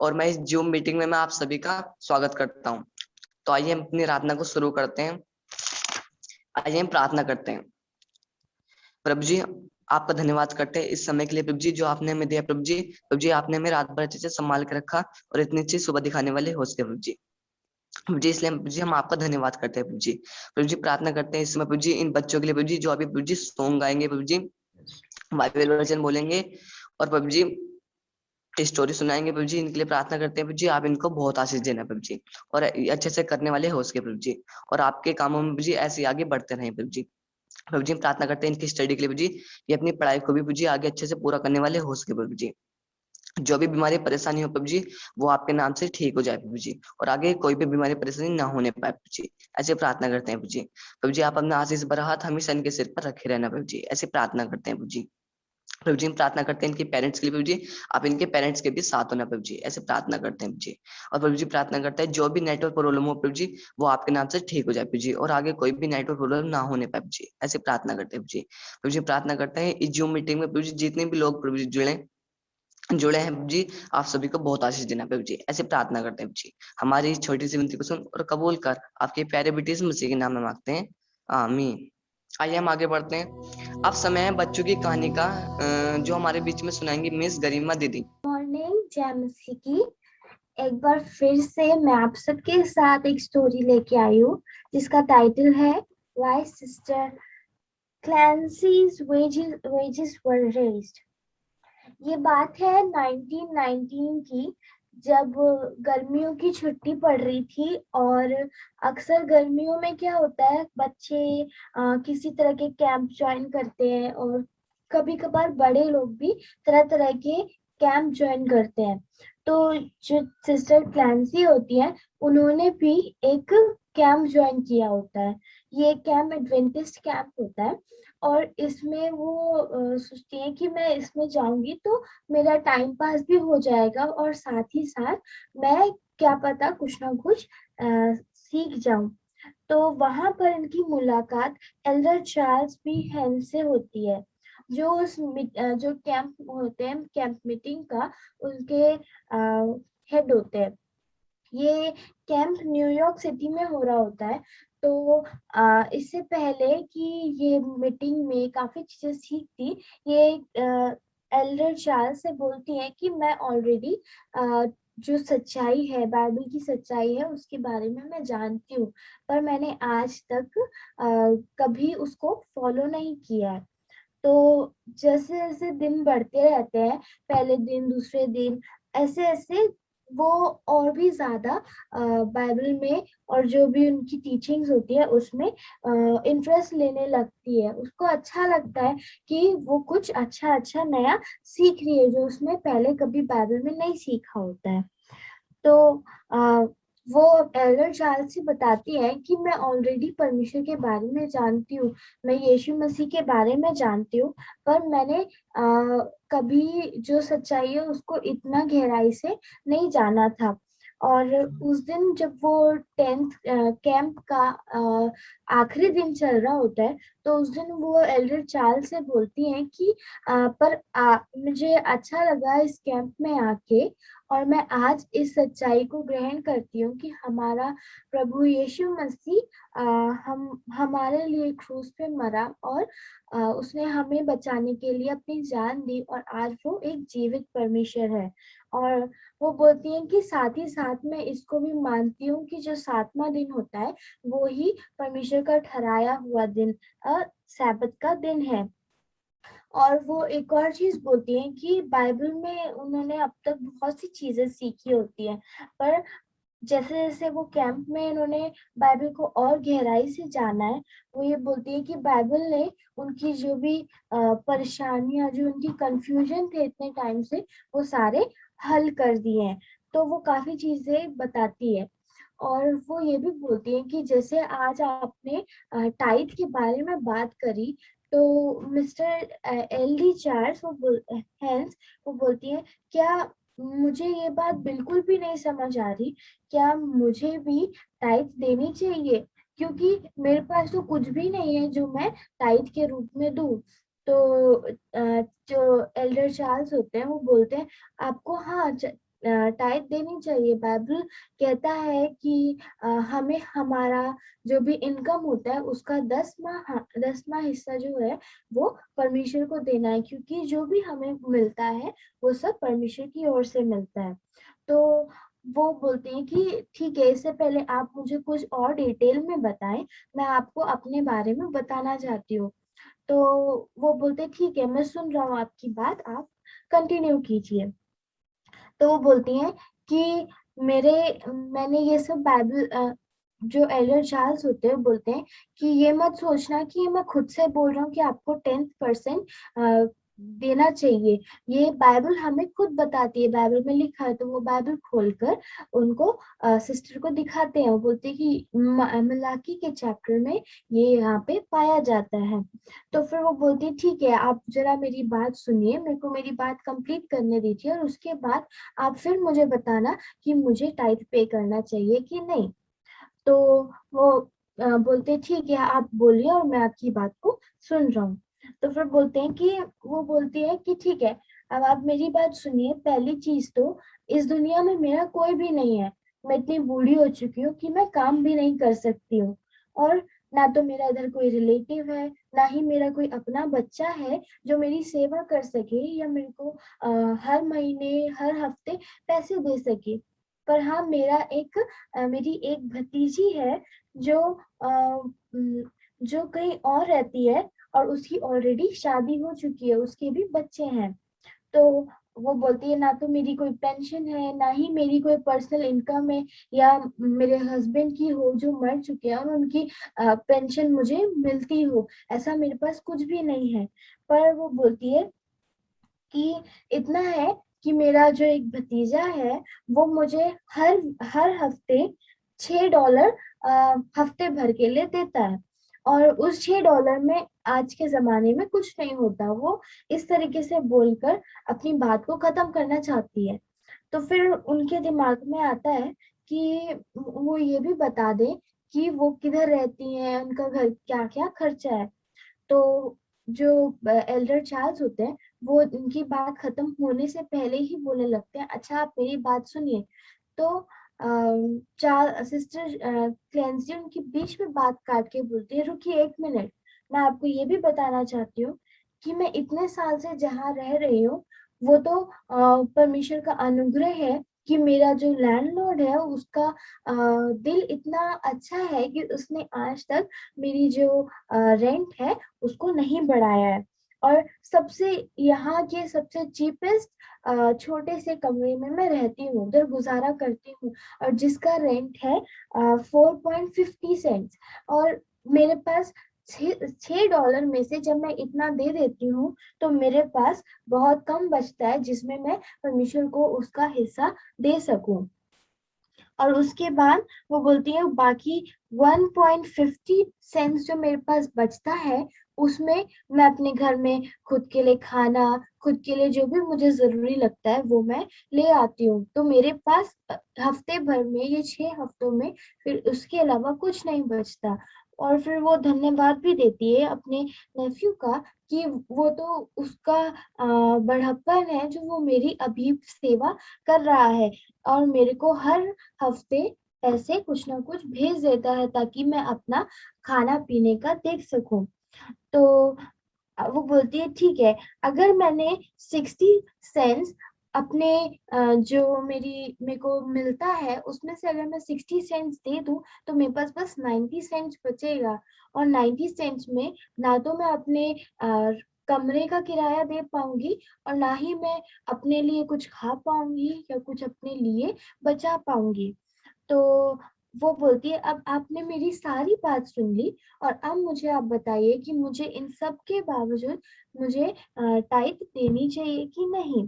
और मैं इस जूम मीटिंग में मैं आप सभी का स्वागत करता हूं। तो आइए हम अपनी प्रार्थना को शुरू करते हैं। आइए हम प्रार्थना करते हैं। प्रभु जी, आपका धन्यवाद करते हैं इस समय के लिए प्रभु जी, जो आपने हमें दिया प्रभु जी। प्रभु जी, आपने हमें रात भर अच्छे से संभाल के रखा और इतनी अच्छी सुबह दिखाने वाले हो सके प्रभु जी। प्रभु जी, इसलिए प्रभु जी हम आपका धन्यवाद करते हैं प्रभु जी। प्रभु जी, प्रार्थना करते हैं इस समय प्रभु जी इन बच्चों के लिए प्रभु जी, जो अभी प्रभु जी सॉन्ग गाएंगे प्रभु जी, बाइबल वचन बोलेंगे और प्रभु जी स्टोरी सुनाएंगे प्रभु जी। इनके लिए प्रार्थना करते हैं प्रभु जी, आप इनको बहुत आशीष देना प्रभु जी, और अच्छे से करने वाले हो सके प्रभु जी, और आपके कामों में प्रभु जी ऐसे ही आगे बढ़ते रहें प्रभु जी। प्रभु जी हम प्रार्थना करते हैं इनकी स्टडी के लिए प्रभु जी, ये अपनी पढ़ाई को भी प्रभु जी आगे अच्छे से पूरा करने वाले हो सके प्रभु जी। जो भी बीमारी परेशानी हो प्रभु जी, वो आपके नाम से ठीक हो जाए प्रभु जी, और आगे कोई भी बीमारी परेशानी ना होने पाए प्रभु जी। ऐसे प्रार्थना करते हैं प्रभु जी। प्रभु जी, आप अपना आशीष भरा हाथ हमेशा इनके सिर पर रखे रहना प्रभु जी, ऐसे प्रार्थना करते हैं प्रभु जी। प्रभु जी हम प्रार्थना करते हैं इनके पेरेंट्स के लिए प्रभु जी, आप इनके पेरेंट्स के भी साथ होना प्रभु जी, ऐसे प्रार्थना करते हैं प्रभु जी। और प्रभु जी प्रार्थना करते हैं जो भी नेटवर्क प्रॉब्लम हो प्रभु जी, वो आपके नाम से ठीक हो जाए प्रभु जी, और आगे कोई भी नेटवर्क प्रॉब्लम ना होने पाए प्रभु जी, ऐसे प्रार्थना करते हैं प्रभु जी। प्रभु जी प्रार्थना करते हैं इस जूम मीटिंग में प्रभु जी जितने भी लोग प्रभु जी जुड़े हैं प्रभु जी, आप सभी को बहुत आशीष देना प्रभु जी, ऐसे प्रार्थना करते हैं प्रभु जी। हमारी इस छोटी सी विनती को सुन और कबूल कर, आपके प्यारे बेटे यीशु मसीह के नाम में मांगते हैं, आमीन। आइए हम आगे बढ़ते हैं। अब समय है बच्चों की कहानी का, जो हमारे बीच में सुनाएंगी मिस गरिमा दीदी। मॉर्निंग जय मसीह की। एक बार फिर से मैं आप सबके साथ एक स्टोरी लेके आई हूँ जिसका टाइटल है Why Sister Clancy's wages were raised। ये बात है 1919 की, जब गर्मियों की छुट्टी पड़ रही थी। और अक्सर गर्मियों में क्या होता है, बच्चे किसी तरह के कैंप ज्वाइन करते हैं, और कभी कभार बड़े लोग भी तरह तरह के कैंप ज्वाइन करते हैं। तो जो सिस्टर क्लैंसी होती है, उन्होंने भी एक कैंप ज्वाइन किया होता है। ये कैंप एडवेंटिस्ट कैंप होता है, और इसमें वो सोचती है कि मैं इसमें जाऊंगी तो मेरा टाइम पास भी हो जाएगा, और साथ ही साथ मैं क्या पता कुछ ना कुछ सीख जाऊं। तो वहां पर इनकी मुलाकात एल्डर चार्ल्स बी हेन से होती है, जो जो कैंप होते हैं, कैंप मीटिंग का उनके हेड होते हैं। ये कैंप न्यूयॉर्क सिटी में हो रहा होता है। तो इससे पहले कि ये मीटिंग में काफी चीजें सीखती, ये एल्डर चार्ल्स से बोलती है कि मैं ऑलरेडी जो सच्चाई है, बाइबल की सच्चाई है, उसके बारे में मैं जानती हूँ, पर मैंने आज तक कभी उसको फॉलो नहीं किया है। तो जैसे जैसे दिन बढ़ते रहते हैं, पहले दिन दूसरे दिन, ऐसे ऐसे वो और भी ज्यादा बाइबल में और जो भी उनकी टीचिंग्स होती है उसमें इंटरेस्ट लेने लगती है। उसको अच्छा लगता है कि वो कुछ अच्छा अच्छा नया सीख रही है, जो उसने पहले कभी बाइबल में नहीं सीखा होता है। तो वो एल्डर चार्ल्स से बताती है कि मैं ऑलरेडी परमेश्वर के बारे में जानती हूँ, मैं यीशु मसीह के बारे में जानती हूँ, पर मैंने कभी जो सच्चाई है उसको इतना गहराई से नहीं जाना था। और उस दिन जब वो 10th कैंप का आखिरी दिन चल रहा होता है, तो उस दिन वो एल्डर चार्ल्स से बोलती हैं कि मुझे अच्छा लगा इस कैंप में आके, और मैं आज इस सच्चाई को ग्रहण करती हूँ कि हमारा प्रभु यीशु मसीह हम हमारे लिए क्रूस पे मरा, और उसने हमें बचाने के लिए अपनी जान दी, और आज वो एक जीवित परमेश्वर है। और वो बोलती हैं कि साथ ही साथ मैं इसको भी मानती हूँ कि जो 7वां दिन होता है वो ही परमेश्वर का ठहराया हुआ दिन, सैबत का दिन है। और वो एक और चीज बोलती है कि बाइबल में उन्होंने अब तक बहुत सी चीजें सीखी होती है, पर जैसे जैसे वो कैंप में इन्होंने बाइबल को और गहराई से जाना है, वो ये बोलती है कि बाइबल ने उनकी जो भी परेशानियां, जो उनकी कंफ्यूजन थे इतने टाइम से, वो सारे हल कर दिए हैं। तो वो काफी चीजें बताती है। और वो ये भी बोलती है कि जैसे आज आपने टाइट के बारे में बात करी, तो mister L D Charles hence वो बोलती है, क्या मुझे ये बात बिल्कुल भी नहीं समझ आ रही, क्या मुझे भी टाइट देनी चाहिए, क्योंकि मेरे पास तो कुछ भी नहीं है जो मैं टाइट के रूप में दूं। तो जो एल्डर चार्ल्स होते हैं वो बोलते हैं, आपको हाँ टाइट देनी चाहिए। बाइबल कहता है कि हमें हमारा जो भी इनकम होता है उसका 10वां हिस्सा जो है वो परमेश्वर को देना है, क्योंकि जो भी हमें मिलता है वो सब परमेश्वर की ओर से मिलता है। तो वो बोलते हैं कि ठीक है, इससे पहले आप मुझे कुछ और डिटेल में बताएं, मैं आपको अपने बारे में बताना चाहती हूँ। तो वो बोलते ठीक है, मैं सुन रहा हूँ आपकी बात, आप कंटिन्यू कीजिए। तो वो बोलती हैं कि मेरे मैंने ये सब बाइबल जो एल्डर चार्ल्स होते हैं बोलते हैं कि ये मत सोचना कि मैं खुद से बोल रहा हूँ कि आपको 10% देना चाहिए। ये बाइबल हमें खुद बताती है, बाइबल में लिखा है। तो वो बाइबल खोलकर उनको सिस्टर को दिखाते हैं। वो बोलते हैं कि मलाकी के चैप्टर में ये यहाँ पे पाया जाता है। तो फिर वो बोलती है ठीक है, आप जरा मेरी बात सुनिए, मेरे को मेरी बात कंप्लीट करने दीजिए, और उसके बाद आप फिर मुझे बताना कि मुझे टाइट पे करना चाहिए कि नहीं। तो वो बोलते ठीक है, आप बोलिए और मैं आपकी बात को सुन रहा हूँ। तो फिर बोलते हैं कि वो बोलती है कि ठीक है, अब आप मेरी बात सुनिए। पहली चीज तो इस दुनिया में मेरा कोई भी नहीं है। मैं इतनी बूढ़ी हो चुकी हूँ कि मैं काम भी नहीं कर सकती हूँ, और ना तो मेरा इधर कोई रिलेटिव है, ना ही मेरा कोई अपना बच्चा है जो मेरी सेवा कर सके या मेरे को हर महीने हर हफ्ते पैसे दे सके। पर हाँ, मेरी एक भतीजी है जो जो कहीं और रहती है, और उसकी ऑलरेडी शादी हो चुकी है, उसके भी बच्चे हैं। तो वो बोलती है ना तो मेरी कोई पेंशन है, ना ही मेरी कोई पर्सनल इनकम है, या मेरे हस्बैंड की हो जो मर चुके हैं और उनकी पेंशन मुझे मिलती हो, ऐसा मेरे पास कुछ भी नहीं है। पर वो बोलती है कि इतना है कि मेरा जो एक भतीजा है वो मुझे हर हर हफ्ते $6 हफ्ते भर के लिए देता है, और उस $6 में आज के जमाने में कुछ नहीं होता। वो इस तरीके से बोलकर अपनी बात को खत्म करना चाहती है। तो फिर उनके दिमाग में आता है कि वो ये भी बता दे कि वो किधर रहती हैं, उनका घर क्या क्या खर्चा है। तो जो एल्डर चार्ल्स होते हैं वो उनकी बात खत्म होने से पहले ही बोलने लगते हैं, अच्छा आप मेरी बात सुनिए। तो चार सिस्टर क्लेंसी उनकी बीच में बात काट के बोलती है, रुकिए एक मिनट, मैं आपको ये भी बताना चाहती हूँ कि मैं इतने साल से जहाँ रह रही हूँ वो तो परमेश्वर का अनुग्रह है कि मेरा जो लैंडलॉर्ड है उसका दिल इतना अच्छा है कि उसने आज तक मेरी जो रेंट है उसको नहीं बढ़ाया है, और सबसे यहाँ के सबसे चीपेस्ट छोटे से कमरे में मैं रहती हूँ, उधर गुजारा करती हूँ, और जिसका रेंट है 4.50 सेंट्स। और मेरे पास $6 में से जब मैं इतना दे देती हूँ तो मेरे पास बहुत कम बचता है जिसमें मैं परमेश्वर को उसका हिस्सा दे सकूं। और उसके बाद वो बोलती है बाकी 1.50 सेंट्स जो मेरे पास बचता है उसमें मैं अपने घर में खुद के लिए खाना, खुद के लिए जो भी मुझे जरूरी लगता है वो मैं ले आती हूँ। तो मेरे पास हफ्ते भर में, ये 6 हफ्तों में, फिर उसके अलावा कुछ नहीं बचता। और फिर वो धन्यवाद भी देती है अपने नेफ्यू का कि वो तो उसका बड़प्पन है जो वो मेरी अभी सेवा कर रहा है, और मेरे को हर हफ्ते ऐसे कुछ ना कुछ भेज देता है ताकि मैं अपना खाना पीने का देख सकूं। तो वो बोलती है ठीक है, अगर मैंने 60 सेंट्स अपने जो मेरे को मिलता है उसमें से अगर मैं 60 सेंट्स दे दूं तो मेरे पास बस 90 सेंट्स बचेगा। और 90 सेंट्स में ना तो मैं अपने कमरे का किराया दे पाऊंगी, और ना ही मैं अपने लिए कुछ खा पाऊंगी या कुछ अपने लिए बचा पाऊंगी। तो वो बोलती है अब आपने मेरी सारी बात सुन ली, और अब मुझे आप बताइए कि मुझे इन सब के बावजूद मुझे टाइप देनी चाहिए कि नहीं।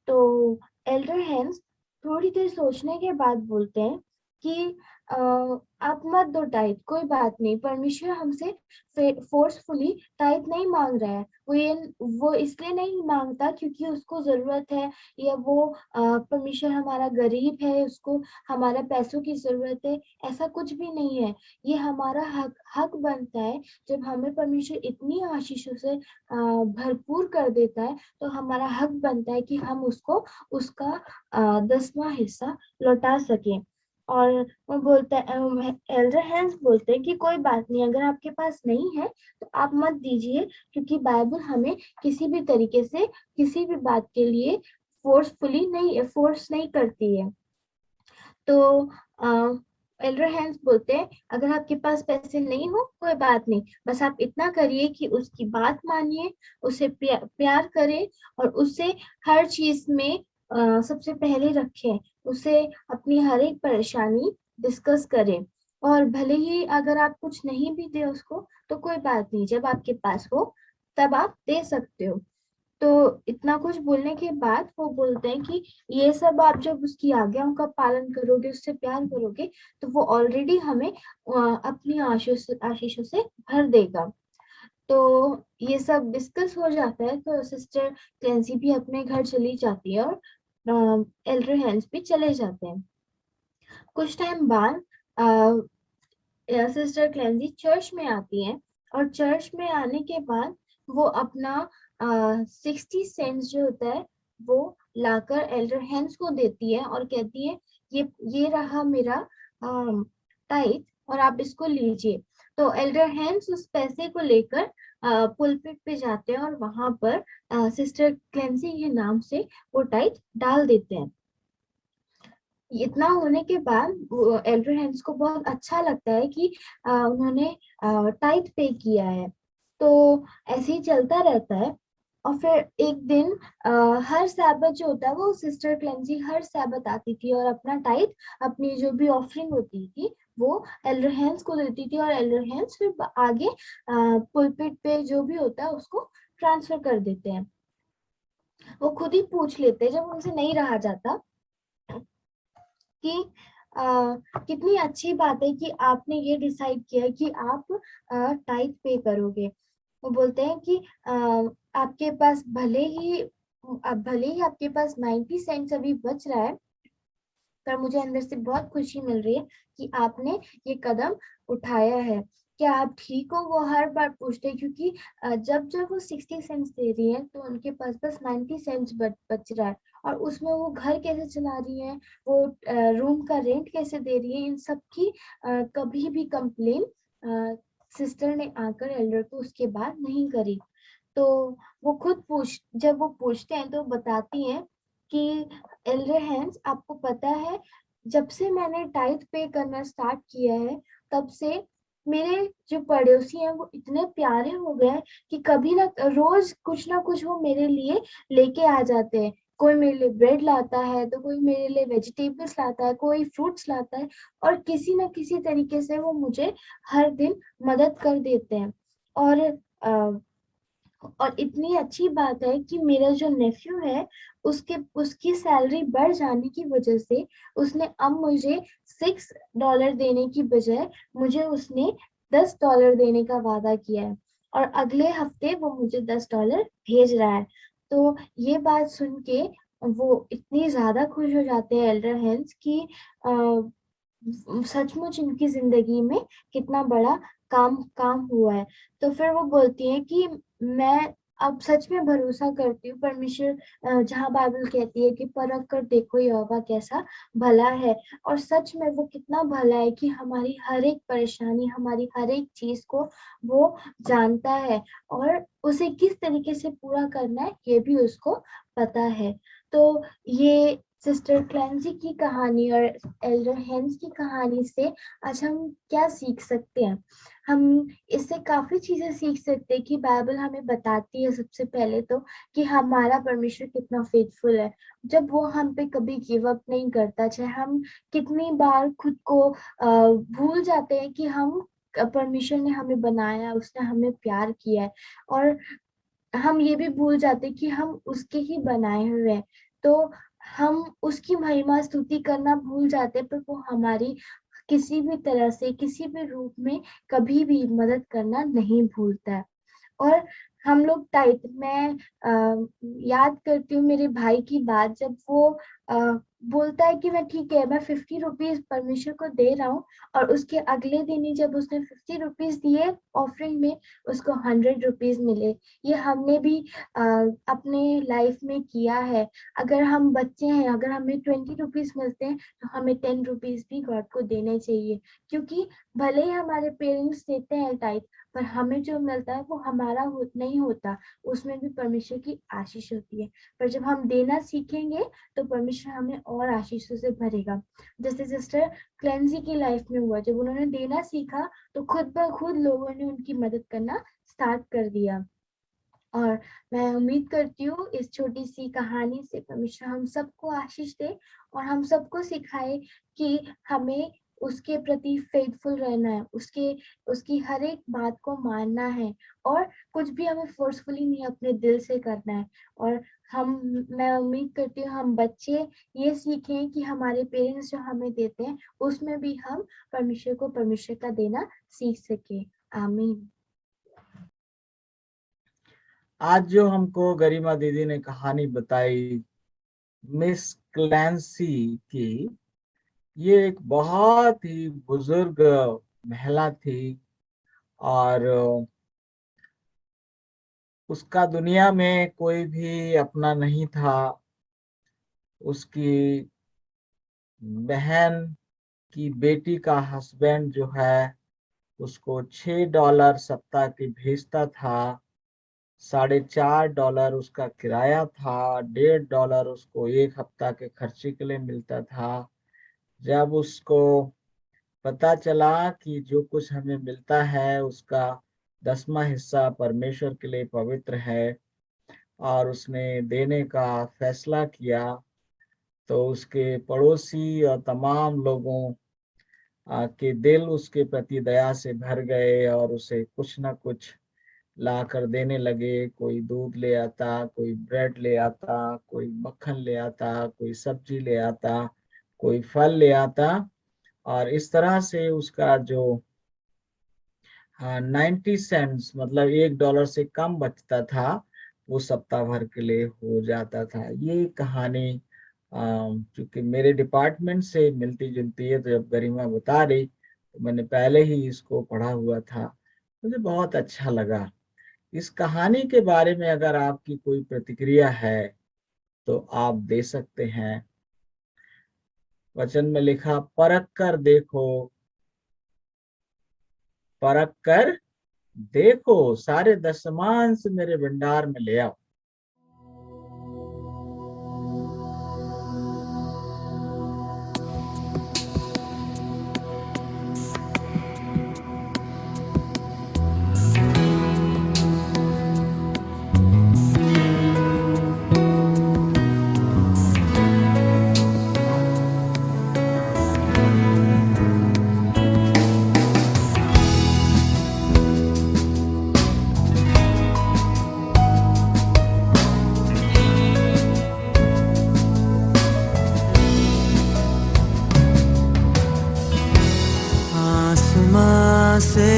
तो एल्डर हेंस थोड़ी देर सोचने के बाद बोलते हैं कि आप मत दो टाइट, कोई बात नहीं, परमेश्वर हमसे फोर्सफुली टाइट नहीं मांग रहा है। वो इसलिए नहीं मांगता क्योंकि उसको जरूरत है, या वो परमेश्वर हमारा गरीब है, उसको हमारा पैसों की जरूरत है, ऐसा कुछ भी नहीं है। ये हमारा हक हक बनता है। जब हमें परमेश्वर इतनी आशीषों से भरपूर कर देता है, तो हमारा हक बनता है कि हम उसको उसका 10वां हिस्सा लौटा सकें। और वो बोलता है, एल्डर हैंस बोलते हैं कि कोई बात नहीं, अगर आपके पास नहीं है तो आप मत दीजिए, क्योंकि बाइबल हमें किसी भी तरीके से किसी भी बात के लिए फोर्स नहीं करती है। तो एल्डर हैंस बोलते हैं, अगर आपके पास पैसे नहीं हो कोई बात नहीं, बस आप इतना करिए कि उसकी बात मानिए, उसे प्यार करें, और उससे हर चीज में सबसे पहले रखें, उसे अपनी हर एक परेशानी डिस्कस करें। और भले ही अगर आप कुछ नहीं भी दे उसको तो कोई बात नहीं, जब आपके पास हो तब आप दे सकते हो। तो इतना कुछ बोलने के बाद वो बोलते हैं कि ये सब आप जब उसकी आज्ञाओं का पालन करोगे, उससे प्यार करोगे, तो वो ऑलरेडी हमें अपनी आशीषों से भर देगा। तो ये सब डिस्कस हो जाता है, तो सिस्टर क्लेंसी भी अपने घर चली जाती है, और एल्डर हैंस भी चले जाते हैं। कुछ टाइम बाद सिस्टर क्लेंसी चर्च में आती है, और चर्च में आने के बाद वो अपना 60 सेंट्स जो होता है वो लाकर एल्डर हैंस को देती है, और कहती है ये रहा मेरा टाइट, और आप इसको लीजिए। तो एल्डर हैंस उस पैसे को लेकर पुलपिट पे जाते हैं, और वहां पर सिस्टर क्लेंसी के नाम से वो टाइट डाल देते हैं। इतना होने के बाद एल्डर हैंस को बहुत अच्छा लगता है कि उन्होंने टाइट पे किया है। तो ऐसे ही चलता रहता है। और फिर एक दिन हर सैबत जो होता है, वो सिस्टर क्लेंसी हर सैबत आती थी और अपना टाइट, अपनी जो भी ऑफरिंग होती थी वो एल्डर हैंस को देती थी, और एल्डर हैंस फिर आगे पुलपिट पे जो भी होता है उसको ट्रांसफर कर देते हैं। वो खुद ही पूछ लेते हैं जब उनसे नहीं रहा जाता कि कितनी अच्छी बात है कि आपने ये डिसाइड किया कि आप टाइट पे करोगे। वो बोलते हैं कि आपके पास भले ही आपके पास 90 सेंट्स अभी बच रहा है, पर मुझे अंदर से बहुत खुशी मिल रही है कि आपने ये कदम उठाया है। क्या आप ठीक हो, वो हर बार पूछते हैं, क्योंकि जब जब वो 60 सेंट्स दे रही है तो उनके पास बस 90 सेंट्स बच रहा है, और उसमें वो घर कैसे चला रही है, वो रूम का रेंट कैसे दे रही है, इन सब की कभी भी कंप्लेन सिस्टर ने आकर एल्डर को उसके बाद नहीं करी। तो वो जब वो पूछते हैं तो बताती हैं कि एल्डर हैंस, आपको पता है, जब से मैंने टाइट पे करना स्टार्ट किया है तब से मेरे जो पड़ोसी हैं वो इतने प्यारे हो गए हैं कि कभी रोज कुछ ना कुछ वो मेरे लिए लेके आ जाते हैं। कोई मेरे लिए ब्रेड लाता है, तो कोई मेरे लिए वेजिटेबल्स लाता है, कोई फ्रूट्स लाता है, और किसी न किसी तरीके से वो मुझे हर दिन मदद कर देते हैं। और इतनी अच्छी बात है कि मेरा जो नेफ्यू है, उसकी सैलरी बढ़ जाने की वजह से उसने अब मुझे $6 देने की बजाय मुझे उसने $10 देने का वादा किया है, और अगले हफ्ते वो मुझे $10 भेज रहा है। तो ये बात सुन के वो इतनी ज्यादा खुश हो जाते हैं एल्डर हेंस की सचमुच इनकी जिंदगी में कितना बड़ा काम काम हुआ है। तो फिर वो बोलती है कि मैं अब सच में भरोसा करती हूँ परमेश्वर, जहाँ बाइबल कहती है कि परख कर देखो यहोवा कैसा भला है। और सच में वो कितना भला है कि हमारी हर एक परेशानी, हमारी हर एक चीज को वो जानता है, और उसे किस तरीके से पूरा करना है ये भी उसको पता है। तो ये सिस्टर क्लेंसी की कहानी और एल्डर हेंस की कहानी से आज हम क्या सीख सकते हैं? हम इससे काफी चीजें सीख सकते हैं कि बाइबल हमें बताती है सबसे पहले तो कि हमारा परमेश्वर कितना फेथफुल है। जब वो हम पे कभी गिव अप नहीं करता, चाहे हम कितनी बार खुद को भूल जाते हैं कि हम परमेश्वर ने हमें बनाया, उसने हमें प्यार किया है, और हम ये भी भूल जाते हैं कि हम उसके ही बनाए हुए हैं। तो हम उसकी महिमा स्तुति करना भूल जाते हैं, पर वो हमारी किसी भी तरह से किसी भी रूप में कभी भी मदद करना नहीं भूलता है। और हम लोग टाइट मैं याद करती हूँ मेरे भाई की बात, जब वो बोलता है कि मैं ठीक है, मैं 50 रुपीज परमेश्वर को दे रहा हूँ, और उसके अगले दिन ही जब उसने 50 रुपीज दिए ऑफरिंग में, उसको 100 रुपीज मिले। ये हमने भी अपने लाइफ में किया है। अगर हम बच्चे हैं, अगर हमें 20 रुपीज मिलते हैं, तो हमें 10 रुपीज भी गॉड को देने चाहिए, क्योंकि भले ही हमारे पेरेंट्स देते हैं टाइट, पर हमें जो मिलता है वो हमारा नहीं होता, उसमें भी परमेश्वर की आशीष होती है। पर जब हम देना सीखेंगे, तो परमेश्वर हमें और आशीषों से भरेगा। जैसे सिस्टर क्लेंजी की लाइफ में हुआ, जब उन्होंने देना सीखा, तो खुद ब खुद लोगों ने उनकी मदद करना स्टार्ट कर दिया। और मैं उम्मीद करती हूँ इस छोटी सी कहानी से परमेश्वर हम सबको आशीष दे, और हम सबको सिखाए कि हमें उसके प्रति फेथफुल रहना है, उसकी हर एक बात को मानना है, और कुछ भी हमें फोर्सफुली नहीं, अपने दिल से करना है। और मैं उम्मीद करती हूँ हम बच्चे ये सीखें कि हमारे पेरेंट्स जो हमें देते हैं, उसमें भी हम परमेश्वर को परमेश्वर का देना सीख सके। आमीन। आज जो हमको गरिमा दीदी ने कहानी बताई मिस क्लैंसी की, ये एक बहुत ही बुजुर्ग महिला थी, और उसका दुनिया में कोई भी अपना नहीं था। उसकी बहन की बेटी का हस्बैंड जो है, उसको $6 सप्ताह की भेजता था, $4.5 उसका किराया था, $1.5 उसको एक हफ्ता के खर्चे के लिए मिलता था। जब उसको पता चला कि जो कुछ हमें मिलता है उसका 10वां हिस्सा परमेश्वर के लिए पवित्र है, और उसने देने का फैसला किया, तो उसके पड़ोसी और तमाम लोगों के दिल उसके प्रति दया से भर गए, और उसे कुछ ना कुछ ला कर देने लगे। कोई दूध ले आता, कोई ब्रेड ले आता, कोई मक्खन ले आता, कोई सब्जी ले आता, कोई फल ले आता, और इस तरह से उसका जो 90 सेंट्स मतलब $1 से कम बचता था, वो सप्ताह भर के लिए हो जाता था। ये कहानी क्योंकि मेरे डिपार्टमेंट से मिलती जुलती है, तो जब गरिमा बता रही तो मैंने पहले ही इसको पढ़ा हुआ था, मुझे बहुत अच्छा लगा। इस कहानी के बारे में अगर आपकी कोई प्रतिक्रिया है तो आप दे सकते हैं। वचन में लिखा, परख कर देखो, परख कर देखो, सारे दशमांश मेरे भंडार में ले आओ। आसमां से